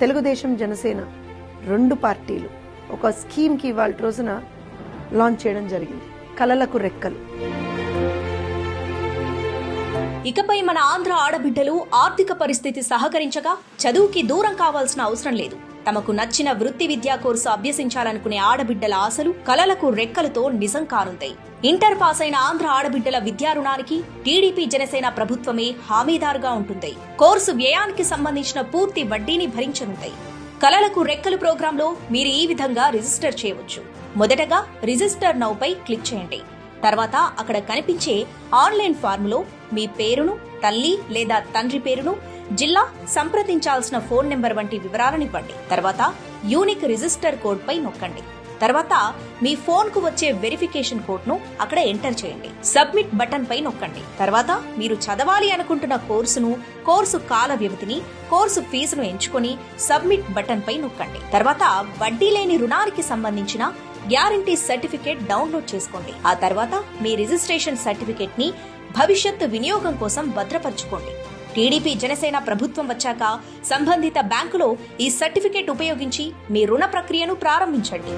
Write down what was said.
తెలుగుదేశం జనసేన రెండు పార్టీలు ఒక స్కీమ్కి ఇవాళ రోజున లాంచ్ చేయడం జరిగింది. కలలకు రెక్కలు. ఇకపై మన ఆంధ్ర ఆడబిడ్డలు ఆర్థిక పరిస్థితి సహకరించగా చదువుకి దూరం కావాల్సిన అవసరం లేదు. తమకు నచ్చిన వృత్తి విద్యా కోర్సు అభ్యసించాలనుకునే ఆడబిడ్డల ఆశలు కలలకు రెక్కలతో నిజం కానుంటాయి. ఇంటర్ పాస్ అయిన ఆంధ్ర ఆడబిడ్డల విద్యా రుణానికి టీడీపీ జనసేన ప్రభుత్వమే హామీదారుగా ఉంటుంది. కోర్సు వ్యయానికి సంబంధించిన పూర్తి వడ్డీని భరించనుంటాయి. కలలకు రెక్కలు ప్రోగ్రాంలో మీరు ఈ విధంగా రిజిస్టర్ చేయవచ్చు. మొదటగా రిజిస్టర్ నౌ పై క్లిక్ చేయండి. తర్వాత అక్కడ కనిపించే ఆన్లైన్ ఫార్ములో మీ పేరును, తల్లి లేదా తండ్రి పేరును, జిల్లా, సంప్రదించాల్సిన ఫోన్ నెంబర్ వంటి వివరాలనివ్వండి. తర్వాత యూనిక్ రిజిస్టర్ కోడ్ పై నొక్కండి. తర్వాత మీ ఫోన్ కు వచ్చే వెరిఫికేషన్ కోడ్ ను అక్కడ ఎంటర్ చేయండి. సబ్మిట్ బటన్ పై నొక్కండి. తర్వాత మీరు చదవాలి అనుకుంటున్న కోర్సును, కోర్సు కాల వ్యవధిని, కోర్సు ఫీజును ఎంచుకొని సబ్మిట్ బటన్ పై నొక్కండి. తర్వాత వడ్డీ లేని రుణానికి సంబంధించిన గ్యారంటీ సర్టిఫికేట్ డౌన్లోడ్ చేసుకోండి. ఆ తర్వాత మీ రిజిస్ట్రేషన్ సర్టిఫికేట్ ని భవిష్యత్తు వినియోగం కోసం భద్రపరచుకోండి. టీడీపీ జనసేన ప్రభుత్వం వచ్చాక సంబంధిత బ్యాంకులో ఈ సర్టిఫికేట్ ఉపయోగించి మీ రుణ ప్రక్రియను ప్రారంభించండి.